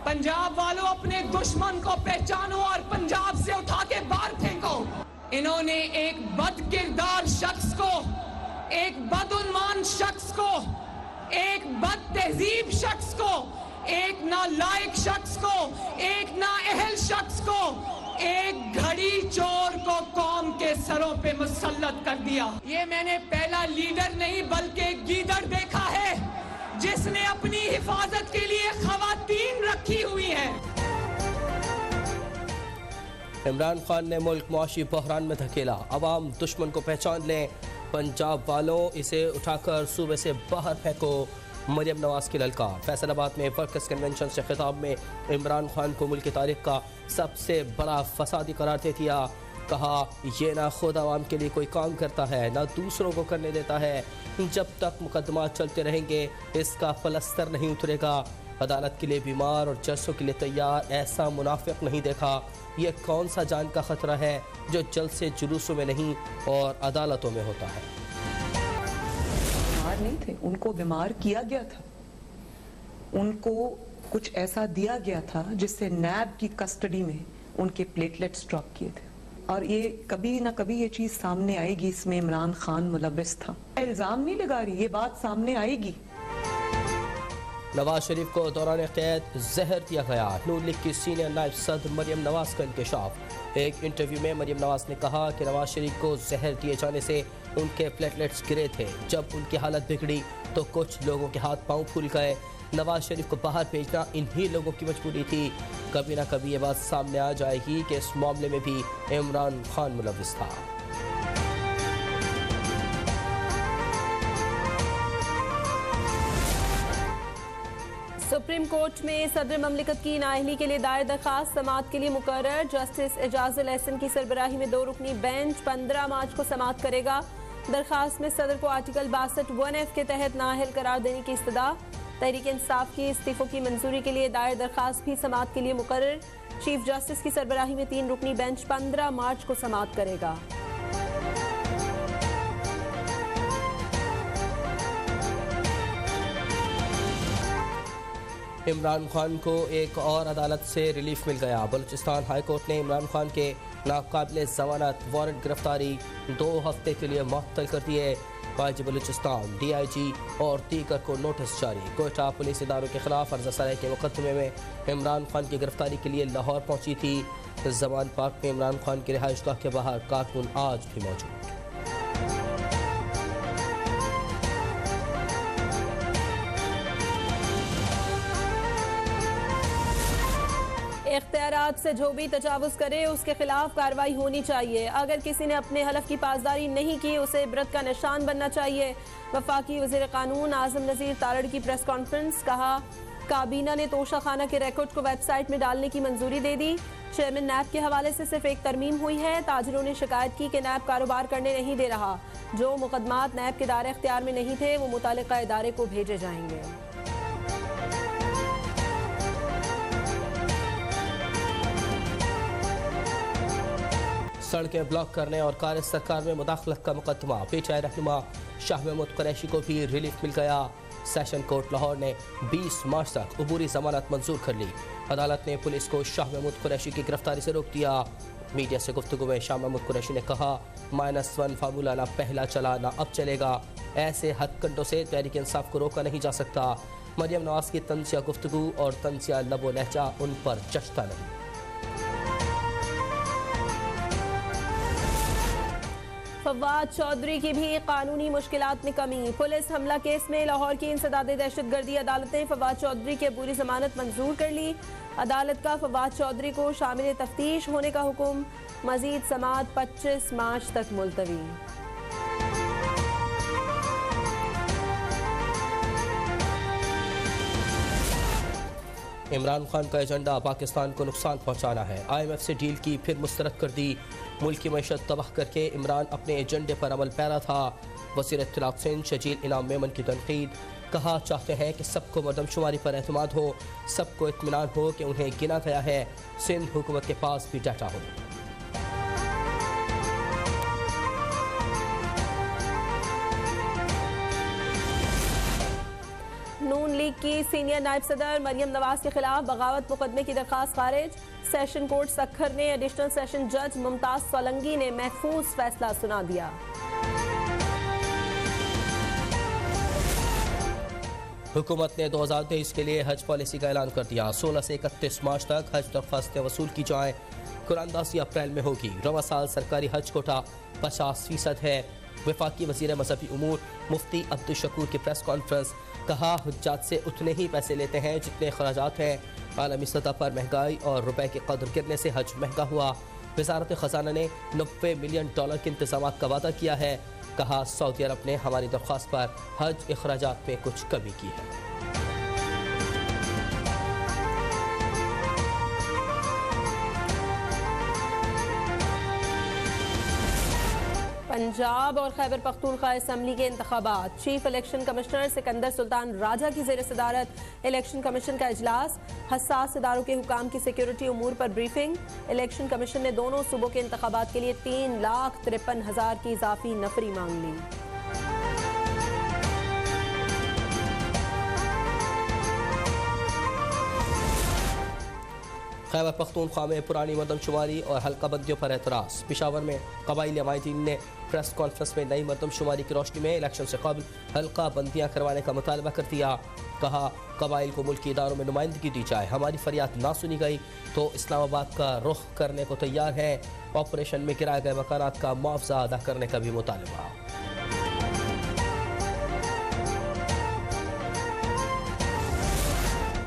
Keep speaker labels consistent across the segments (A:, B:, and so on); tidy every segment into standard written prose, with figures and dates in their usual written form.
A: पंजाब वालों, अपने दुश्मन को पहचानो और पंजाब से उठा के बाहर फेंको। इन्होंने एक बदकिरदार शख्स को, एक बदउन्मान शख्स को, एक बद तहजीब शख्स को, एक नालायक शख्स को, एक नाअहल शख्स को, एक घड़ी चोर को कौम के सरों पे मुसल्लत कर दिया। ये मैंने पहला लीडर नहीं बल्कि एक गीदड़ देखा है जिसने अपनी हिफाजत के लिए खवातीन रखी हुई हैं।
B: इमरान खान ने मुल्क मुआशी बहरान में धकेला, अवाम दुश्मन को पहचान लें, पंजाब वालों इसे उठाकर सूबे से बाहर फेंको, मरियम नवाज की ललकार। फैसलाबाद में वर्कर्स कन्वेंशन से खिताब में इमरान खान को मुल्क की तारीख का सबसे बड़ा फसादी करार दे दिया। कहा, ये ना खुद आवाम के लिए कोई काम करता है ना दूसरों को करने देता है। जब तक मुकदमा चलते रहेंगे इसका पलस्तर नहीं उतरेगा। अदालत के लिए बीमार और जजों के लिए तैयार ऐसा मुनाफिक नहीं देखा। यह कौन सा जान का खतरा है जो जल्द से जुलूसों में नहीं और अदालतों में होता है।
C: बीमार नहीं थे, उनको बीमार किया गया था, उनको कुछ ऐसा दिया गया था जिससे नैब की कस्टडी में उनके प्लेटलेट्स ड्रॉप किए थे। और ये कभी ना कभी ये चीज सामने आएगी, इसमें इमरान खान मुलव्विस था। इल्जाम नहीं लगा रही, ये बात सामने आएगी।
B: नवाज शरीफ को दौरान कैद जहर दिया गया, नून लीग की सीनियर नायब सदर मरियम नवाज का इंकशाफ। एक इंटरव्यू में मरियम नवाज ने कहा कि नवाज शरीफ को जहर दिए जाने से उनके प्लेटलेट्स गिरे थे। जब उनकी हालत बिगड़ी तो कुछ लोगों के हाथ पांव फूल गए। नवाज शरीफ को बाहर भेजना इन्हीं लोगों की मजबूरी थी। कभी ना कभी ये बात सामने आ जाएगी कि इस मामले में भी इमरान खान मुलव्विस था।
D: सुप्रीम कोर्ट में सदर ममलिकत की नाअहली के लिए दायर दरखास्त समाअत के लिए मुकर्रर। जस्टिस एजाजुल एहसन की सरबराही में 2 रुकनी बेंच 15 मार्च को समाअत करेगा। दरखास्त में सदर को आर्टिकल 62(1)(f) के तहत नाअहल करार देने की इस्तदा। तहरीक इंसाफ की इस्तीफों की मंजूरी के लिए दायर दरखास्त भी समाअत के लिए मुकर्रर। चीफ जस्टिस की सरबराही में 3 रुकनी बेंच 15 मार्च को समाअत करेगा।
B: इमरान खान को एक और अदालत से रिलीफ मिल गया। बलूचिस्तान हाई कोर्ट ने इमरान खान के नाकाबिले जमानत वारंट गिरफ्तारी 2 हफ्ते के लिए मुअत्तल कर दिए। वाजी बलूचिस्तान, DIG और दीगर को नोटिस जारी। कोयटा पुलिस इदारों के खिलाफ अर्ज़सराई के मुकदमे में इमरान खान की गिरफ्तारी के लिए लाहौर पहुंची थी। जमान पार्क में इमरान खान की रिहाइशगाह के बाहर कारकुन आज भी मौजूद।
D: इख्तियारात से जो भी तजावुज करे उसके खिलाफ कार्रवाई होनी चाहिए। अगर किसी ने अपने हलफ की पासदारी नहीं की उसे इबरत का निशान बनना चाहिए। वफाकी वज़ीर कानून आज़म नज़ीर तारड़ की प्रेस कॉन्फ्रेंस। कहा, काबीना ने तोशा खाना के रिकॉर्ड को वेबसाइट में डालने की मंजूरी दे दी। चेयरमैन नैब के हवाले से सिर्फ एक तरमीम हुई है। ताजिरों ने शिकायत की कि नैब कारोबार करने नहीं दे रहा। जो मुकदमात नैब के दायरे इख्तियार में नहीं थे वो मुतालिका इदारे को भेजे जाएंगे।
B: सड़कें ब्लॉक करने और कार्य सरकार में मुदाखलत का मुकदमा। PTI रहनुमा शाह महमूद कुरैशी को भी रिलीफ मिल गया। सेशन कोर्ट लाहौर ने 20 मार्च तक अबूरी जमानत मंजूर कर ली। अदालत ने पुलिस को शाह महमूद कुरैशी की गिरफ्तारी से रोक दिया। मीडिया से गुफ्तगू में शाह महमूद कुरैशी ने कहा, -1 फार्मूला ना पहला चला ना अब चलेगा। ऐसे हथकंडों से तहरीक इंसाफ को रोका नहीं जा सकता। मरियम नवाज की तंजिया गुफ्तगू और तंजिया लबो लहजा उन पर जचता नहीं।
D: फवाद चौधरी की भी कानूनी मुश्किलात में कमी। पुलिस हमला केस में लाहौर की इंसदाद दहशतगर्दी अदालत ने फवाद चौधरी की अबूरी जमानत मंजूर कर ली। अदालत का फवाद चौधरी को शामिल तफ्तीश होने का हुक्म। मजीद समाअत 25 मार्च तक मुलतवी।
B: इमरान खान का एजेंडा पाकिस्तान को नुकसान पहुंचाना है। IMF से डील की फिर मुस्तरद कर दी। मुल्क की मईशत तबाह करके इमरान अपने एजेंडे पर अमल पैरा था। वज़ीर इत्तलात सिंध शजील इनाम मेमन की तनकीद। कहा, चाहते हैं कि सबको मरदमशुमारी पर एतमाद हो, सबको इत्मीनान हो कि उन्हें गिना गया है। सिंध हुकूमत के पास भी डाटा हो।
D: नून लीग लीग की सीनियर नायब सदर मरियम नवाज के खिलाफ बगावत मुकदमे की दरखास्त खारिज। सेशन कोर्ट सक्खर ने एडिशनल सेशन जज मुमताज सोलंकी ने महफूज फैसला सुना दिया।
B: हुकूमत ने 2023 के लिए हज पॉलिसी का ऐलान कर दिया। 16 से 31 मार्च तक हज दरख्वास्तें वसूल की जाएं। कुरानदासी अप्रैल में होगी। रवा साल सरकारी हज कोटा 50% है। वफाकी वज़ीर मजहबी उमूर मुफ्ती अब्दुल शकूर की प्रेस कॉन्फ्रेंस। कहा हुज्जात से उतने ही पैसे लेते हैं जितने खराजात हैं। आलमी सतह पर महंगाई और रुपए के कदर गिरने से हज महंगा हुआ। वजारत खजाना ने $90 मिलियन के इंतजाम का वादा किया है। कहा सऊदी अरब ने हमारी दरख्वास्त पर हज अखराजात में कुछ कमी की है।
D: पंजाब और खैबर पख्तूनख्वा असम्बली के इंतखाबात। Chief election commissioner Sikandar Sultan Raja की जेर सदारत इलेक्शन कमीशन का इजलास। हसास इदारों के हुकाम की सिक्योरिटी उमूर पर ब्रीफिंग। इलेक्शन कमीशन ने दोनों सूबों के इंतखाबात के लिए 3,53,000 की इजाफी नफरी मांग ली।
B: खैबर पख्तूनख्वा में पुरानी मरदमशुमारी और हल्का बंदियों पर एतराज़। पेशावर में कबाइली अमायदीन ने प्रेस कॉन्फ्रेंस में नई मरदमशुमारी की रोशनी में इलेक्शन से कबल हल्का बंदियाँ करवाने का मुतालबा कर दिया। कहा कबाइल को मुल्की इदारों में नुमाइंदगी दी जाए। हमारी फरियाद ना सुनी गई तो इस्लामाबाद का रुख करने को तैयार है। ऑपरेशन में गिराए गए मकानात का मुआवजा अदा करने का भी मुतालबा।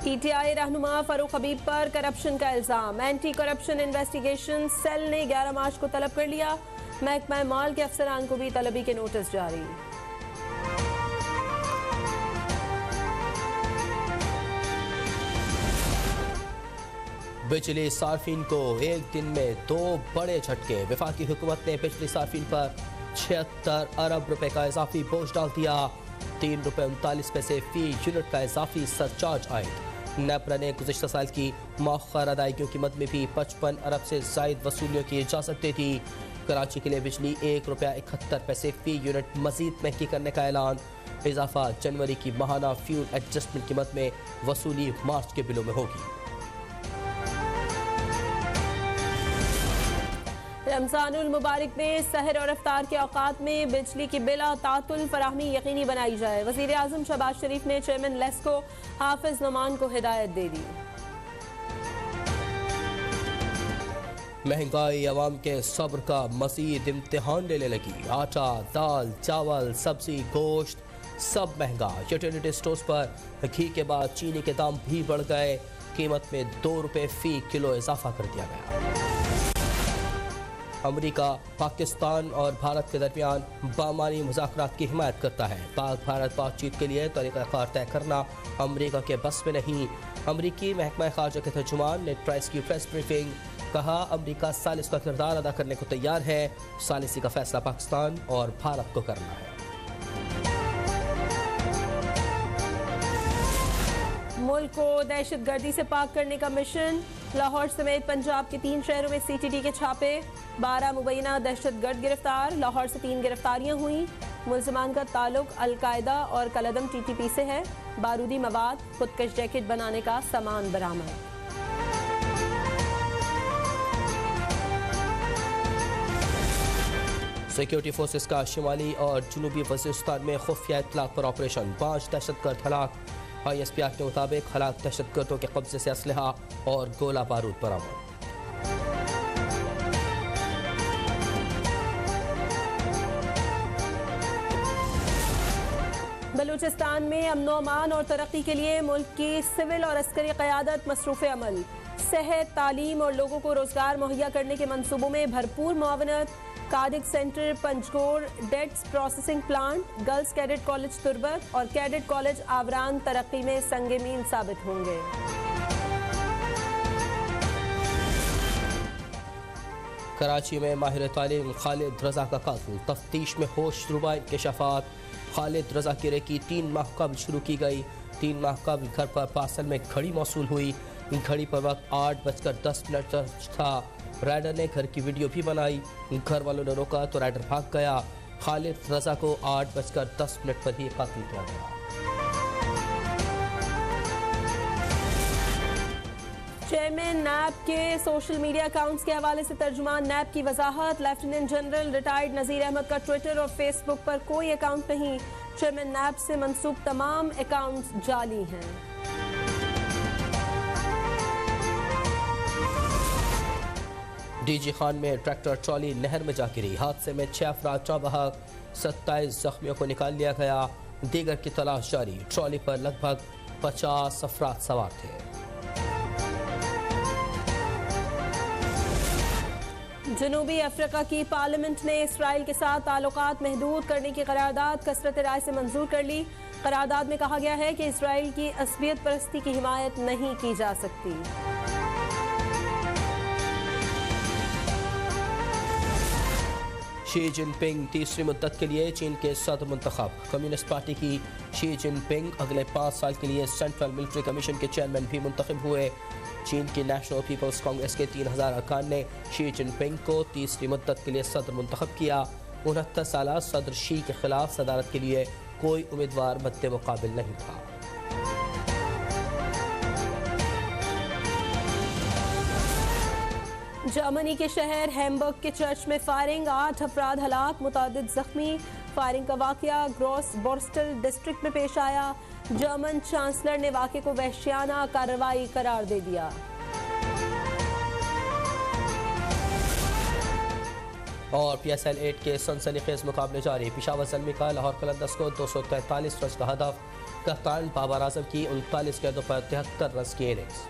D: PTI रहनुमा फरूक हबीब पर करप्शन का इल्जाम। एंटी करप्शन इन्वेस्टिगेशन सेल ने 11 मार्च को तलब कर लिया। महकमा माल के अफसरान को भी तलबी के नोटिस जारी।
B: बिजली सार्फिन को एक दिन में 2 बड़े झटके। वफाकी हुकूमत ने बिजली सार्फिन पर 76 अरब रुपए का इजाफी बोझ डाल दिया। ₹3.39 फी यूनिट का इजाफी सरचार्ज आयद। नेपरा ने गुज़िश्ता साल की मौखर अदायगियों की मद में भी 55 अरब से जायद वसूलियों की इजाज़त दे दी। कराची के लिए बिजली ₹1.71 फी यूनिट मजीद महंगी करने का ऐलान। इजाफा जनवरी की माहाना फ्यूल एडजस्टमेंट कीमत में वसूली मार्च के बिलों में होगी।
D: रमजानुल मुबारक में सहर और इफ्तार के औकात में बिजली की बिला तातुल फराहमी यकीनी बनाई जाए। वज़ीर आज़म शहबाज शरीफ ने चेयरमैन लेस्को हाफिज नमान को हिदायत दे दी।
B: महंगाई अवाम के सब्र का मज़ीद इम्तिहान लेने लगी। आटा, दाल, चावल, सब्जी, गोश्त सब महंगा। यूटिलिटी स्टोर्स पर घी के बाद चीनी के दाम भी बढ़ गए। कीमत में ₹2 फी किलो इजाफा कर दिया गया। अमेरिका पाकिस्तान और भारत के दरमियान बामानी मुज़ाकरात की हिमायत करता है। पाक भारत बातचीत के लिए तरीक़ाकार तय करना अमेरिका के बस में नहीं। अमरीकी महकमा ख़ारजा के तर्जुमान ने प्राइस की प्रेस ब्रीफिंग। कहा अमेरिका सालिस का किरदार अदा करने को तैयार है। सालिसी का फैसला पाकिस्तान और भारत को करना है।
D: मुल्क को दहशत गर्दी से पाक करने का मिशन। लाहौर समेत पंजाब के 3 शहरों में CTT के छापे। 12 मुबैना दहशत गर्द गिरफ्तार। लाहौर से 3 गिरफ्तारियां हुई। मुलजमान का ताल्लुक अलकायदा और कलदम TTP से है। बारूदी मवाद, खुदकश जैकेट बनाने का सामान बरामद।
B: सिक्योरिटी फोर्सेस का शिमाली और जनूबी वज़ीरिस्तान में खुफिया इत्तलात पर ऑपरेशन। 5 दहशतगर्द हलाक। ISPR के मुताबिक हलाक दहशतगर्दों के कब्जे से असलहा और गोला बारूद बरामद।
D: बलूचिस्तान में अमन अमान और तरक्की के लिए मुल्क की सिविल और अस्करी क़यादत मसरूफ़ अमल। सेहत, तालीम और लोगों को रोजगार मुहैया करने के मंसूबों में भरपूर मुआवनत। Cardiac center Panjgur, dates processing plant, girls cadet college Turbat और कैडेट कॉलेज आवरान तरक्की में संगे मील साबित होंगे।
B: कराची में माहिर तालीम खालिद रजा का कातिल। तफ्तीश में होश रुबा इंकशाफात। खालिद रजा की रेकी 3 माह कबल शुरू की गई। 3 माह कबल घर पर पार्सल में घड़ी मौसूल हुई। घड़ी पर वक्त 8:10 था। राइडर ने घर की वीडियो भी बनाई। घर वालों ने रोका तो राइडर भाग गया। खालिद रजा को 8:10 पर ही कातिल किया गया।
D: चेयरमैन नैब के सोशल मीडिया अकाउंट्स के हवाले से तर्जुमान नैब की वजाहत। लेफ्टिनेंट जनरल रिटायर्ड नज़ीर अहमद का ट्विटर और फेसबुक पर कोई अकाउंट नहीं। चेयरमैन नैब से मंसूब तमाम अकाउंट्स जाली हैं।
B: डीजी खान में ट्रैक्टर ट्रॉली नहर में जा गिरी। हादसे में 6 अफराद जाँ बहक, 27 जख्मियों को निकाल लिया गया। दीगर की तलाश जारी। ट्रॉली पर लगभग 50 अफराद सवार थे।
D: जनूबी अफ्रीका की पार्लियामेंट ने इसराइल के साथ ताल्लुकात महदूद करने की करारदाद कसरत राय से मंजूर कर ली। करारदाद में कहा गया है कि इसराइल की असबियत परस्ती की हिमायत नहीं की जा सकती।
B: शी जिनपिंग तीसरी मुद्दत के लिए चीन के सदर मुंतखब। कम्युनिस्ट पार्टी की शी जिनपिंग अगले 5 साल के लिए सेंट्रल मिलिट्री कमीशन के चेयरमैन भी मुंतखब हुए। चीन की नेशनल पीपल्स कांग्रेस के 3000 अरकान ने शी जिनपिंग को तीसरी मुद्दत के लिए सदर मुंतखब किया। 69 साल सदर शी के खिलाफ सदारत के लिए कोई उम्मीदवार मद्दे मुकाबिल नहीं था।
D: जर्मनी के शहर हैम्बर्ग के चर्च में फायरिंग, 8 अफराद हलाक, मुतादिद जख्मी। फायरिंग का वाकया ग्रॉस बोर्स्टल डिस्ट्रिक्ट में पेश आया। जर्मन चांसलर ने वाक़े को वहशियाना कार्रवाई करार दे दिया।
B: और PSL 8 के सनसनीखेज मुकाबले जारी। पेशावर ज़ल्मी का लाहौर कलंदर्स को 243 रन का हदफ। कप्तान बाबर आजम की 39 गेंदों पर 73 रन की इनिंग्स।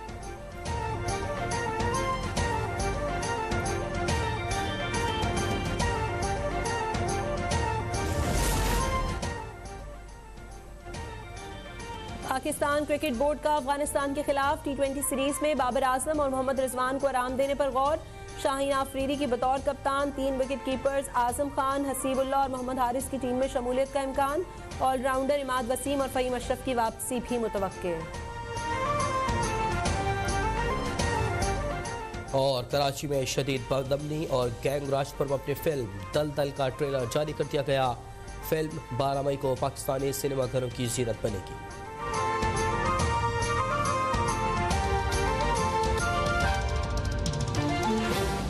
D: पाकिस्तान क्रिकेट बोर्ड का अफगानिस्तान के खिलाफ T20 सीरीज में बाबर आजम और मोहम्मद रिजवान को आराम देने पर गौर। शाहीन आफरीदी की बतौर कप्तान, 3 विकेट कीपर्स आजम खान, हसीबुल्लाह और मोहम्मद हारिस की टीम में शमूलियत का इम्कान। ऑलराउंडर इमाद वसीम और फ़हीम अशरफ की वापसी भी मुतवक्के।
B: और कराची में शदीद बदअमनी और गैंगराज पर अपनी फिल्म दलदल का ट्रेलर जारी कर दिया गया। फिल्म 12 मई को पाकिस्तानी सिनेमाघरों की जीनत बनेगी।